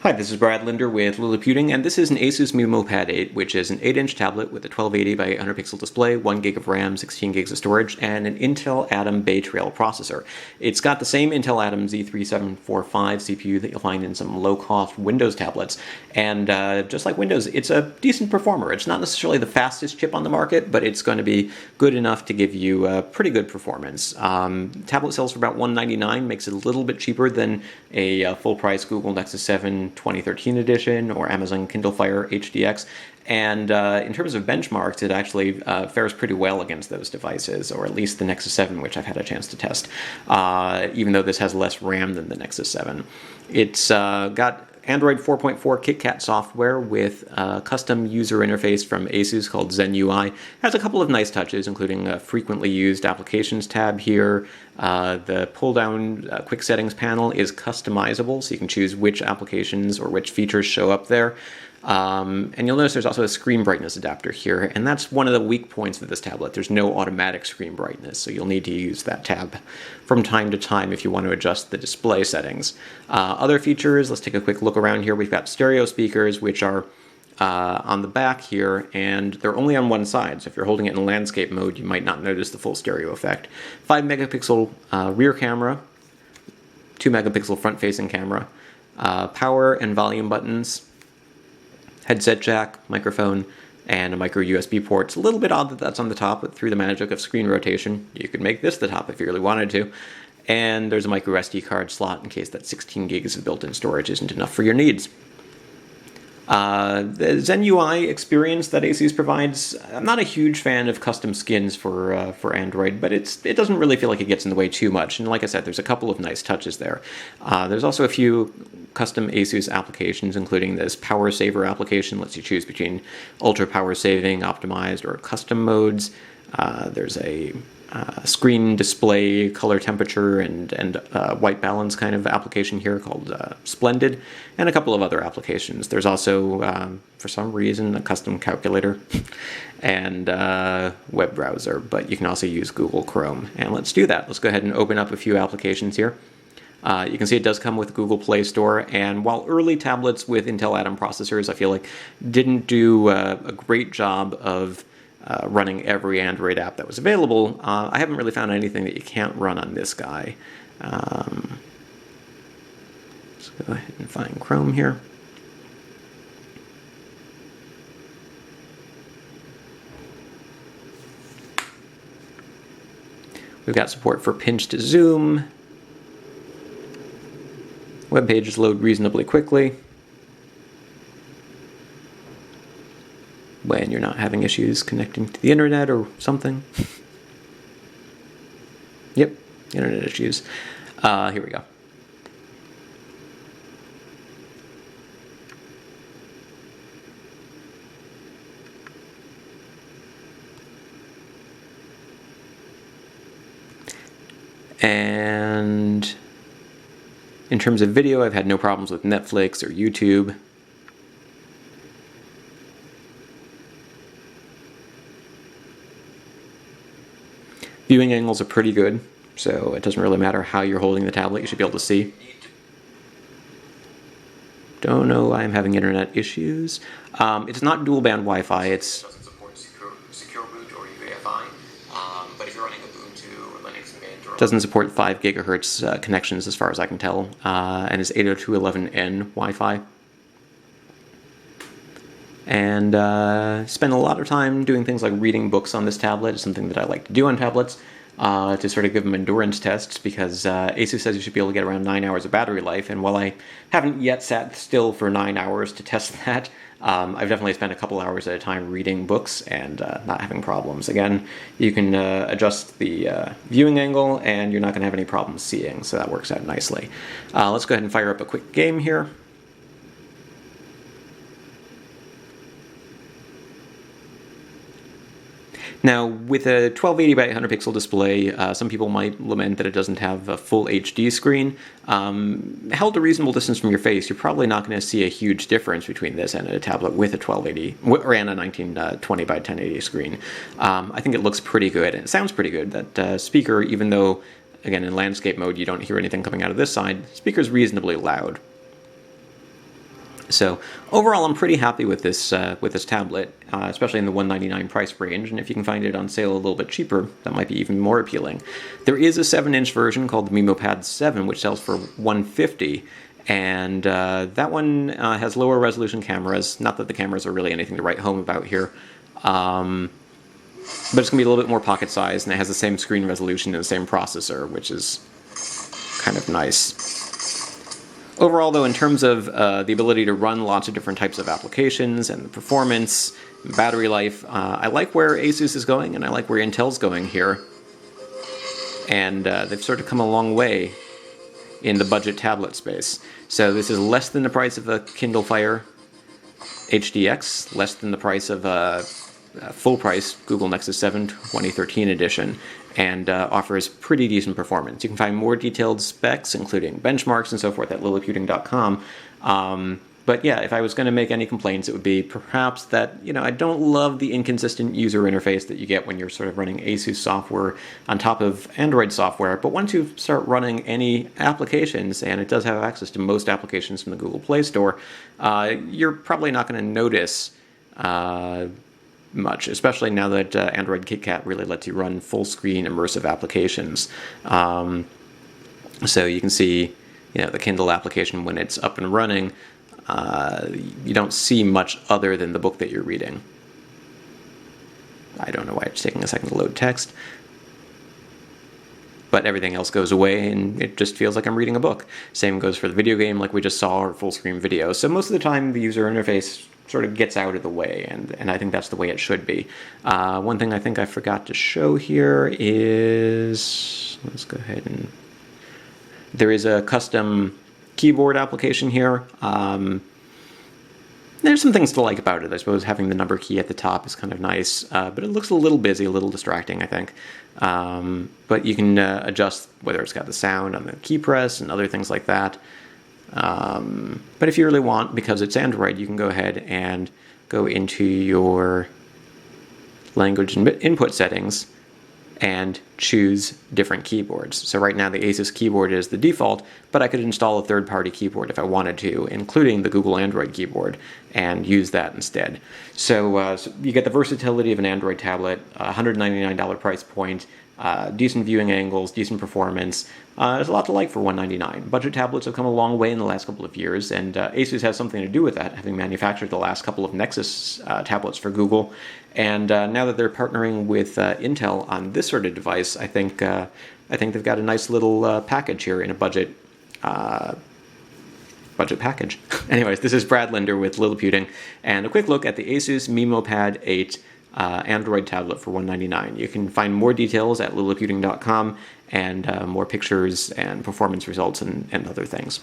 Hi, this is Brad Linder with Liliputing, and this is an Asus MeMO Pad 8, which is an 8-inch tablet with a 1280 by 800 pixel display, 1 gig of RAM, 16 gigs of storage, and an Intel Atom Bay Trail processor. It's got the same Intel Atom Z3745 CPU that you'll find in some low-cost Windows tablets, and just like Windows, it's a decent performer. It's not necessarily the fastest chip on the market, but it's going to be good enough to give you pretty good performance. Tablet sells for about $199, makes it a little bit cheaper than a full-price Google Nexus 7 2013 edition or Amazon Kindle Fire HDX, and in terms of benchmarks, it actually fares pretty well against those devices, or at least the Nexus 7, which I've had a chance to test, even though this has less RAM than the Nexus 7. It's got Android 4.4 KitKat software with a custom user interface from Asus called Zen UI. Has a couple of nice touches, including a frequently used applications tab here. The pull-down quick settings panel is customizable, so you can choose which applications or which features show up there. And you'll notice there's also a screen brightness adapter here, and that's one of the weak points of this tablet. There's no automatic screen brightness, so you'll need to use that tab from time to time if you want to adjust the display settings. Other features, let's take a quick look around here. We've got stereo speakers, which are on the back here, and they're only on one side, so if you're holding it in landscape mode, you might not notice the full stereo effect. 5 megapixel rear camera, 2 megapixel front-facing camera, power and volume buttons, headset jack, microphone, and a micro USB port. It's a little bit odd that that's on the top, but through the magic of screen rotation, you could make this the top if you really wanted to. And there's a micro SD card slot in case that 16 gigs of built-in storage isn't enough for your needs. The Zen UI experience that Asus provides, I'm not a huge fan of custom skins for Android, but it doesn't really feel like it gets in the way too much. And like I said, there's a couple of nice touches there. There's also a few custom Asus applications, including this Power Saver application, lets you choose between ultra power saving, optimized, or custom modes. There's a screen display, color temperature, and white balance kind of application here called Splendid, and a couple of other applications. There's also, for some reason, a custom calculator and web browser, but you can also use Google Chrome. And let's do that. Let's go ahead and open up a few applications here. You can see it does come with Google Play Store, and while early tablets with Intel Atom processors, I feel like, didn't do a great job of running every Android app that was available, I haven't really found anything that you can't run on this guy. Let's go ahead and find Chrome here. We've got support for pinch to zoom. Web pages load reasonably quickly when you're not having issues connecting to the internet or something. Yep, internet issues. Here we go. And in terms of video, I've had no problems with Netflix or YouTube. Viewing angles are pretty good, so it doesn't really matter how you're holding the tablet, you should be able to see. Don't know why I'm having internet issues. It's not dual band Wi-Fi, it's... Doesn't support secure boot or UEFI, but if you're running Ubuntu or Linux Mint or... Doesn't support 5 gigahertz connections as far as I can tell, and is 802.11n Wi-Fi. And spend a lot of time doing things like reading books on this tablet. It's something that I like to do on tablets to sort of give them endurance tests, because Asus says you should be able to get around 9 hours of battery life, and while I haven't yet sat still for 9 hours to test that, I've definitely spent a couple hours at a time reading books and not having problems. Again, you can adjust the viewing angle and you're not going to have any problems seeing, so that works out nicely. Let's go ahead and fire up a quick game here. Now, with a 1280 by 800 pixel display, some people might lament that it doesn't have a full HD screen. Held a reasonable distance from your face, you're probably not going to see a huge difference between this and a tablet with a 1280 or and a 1920 by 1080 screen. I think it looks pretty good, and it sounds pretty good. That speaker, even though, again, in landscape mode you don't hear anything coming out of this side, speaker's reasonably loud. So overall, I'm pretty happy with this tablet, especially in the $199 price range. And if you can find it on sale a little bit cheaper, that might be even more appealing. There is a 7-inch version called the MeMo Pad 7, which sells for $150, and that one has lower resolution cameras. Not that the cameras are really anything to write home about here, but it's gonna be a little bit more pocket sized, and it has the same screen resolution and the same processor, which is kind of nice. Overall, though, in terms of the ability to run lots of different types of applications and the performance, and battery life, I like where Asus is going, and I like where Intel's going here. And they've sort of come a long way in the budget tablet space. So this is less than the price of a Kindle Fire HDX, less than the price of a full-price Google Nexus 7 2013 edition, and offers pretty decent performance. You can find more detailed specs, including benchmarks and so forth, at Liliputing.com. But yeah, if I was going to make any complaints, it would be perhaps that, I don't love the inconsistent user interface that you get when you're sort of running Asus software on top of Android software. But once you start running any applications, and it does have access to most applications from the Google Play Store, you're probably not going to notice much, especially now that Android KitKat really lets you run full-screen immersive applications. So you can see, the Kindle application when it's up and running. You don't see much other than the book that you're reading. I don't know why it's taking a second to load text. But everything else goes away, and it just feels like I'm reading a book. Same goes for the video game like we just saw, or full-screen video. So most of the time, the user interface sort of gets out of the way, and I think that's the way it should be. One thing I think I forgot to show here is, let's go ahead and, there is a custom keyboard application here. There's some things to like about it. I suppose having the number key at the top is kind of nice, but it looks a little busy, a little distracting, I think. But you can adjust whether it's got the sound on the key press and other things like that. But if you really want, because it's Android, you can go ahead and go into your language and input settings and choose different keyboards. So right now the Asus keyboard is the default, but I could install a third-party keyboard if I wanted to, including the Google Android keyboard, and use that instead. So, you get the versatility of an Android tablet, $199 price point, decent viewing angles, decent performance. There's a lot to like for $199. Budget tablets have come a long way in the last couple of years, and Asus has something to do with that, having manufactured the last couple of Nexus tablets for Google. And now that they're partnering with Intel on this sort of device, I think they've got a nice little package here in a budget package. Anyways, this is Brad Linder with Liliputing, and a quick look at the Asus MeMo Pad 8 Android tablet for $199. You can find more details at Liliputing.com, and more pictures and performance results and other things.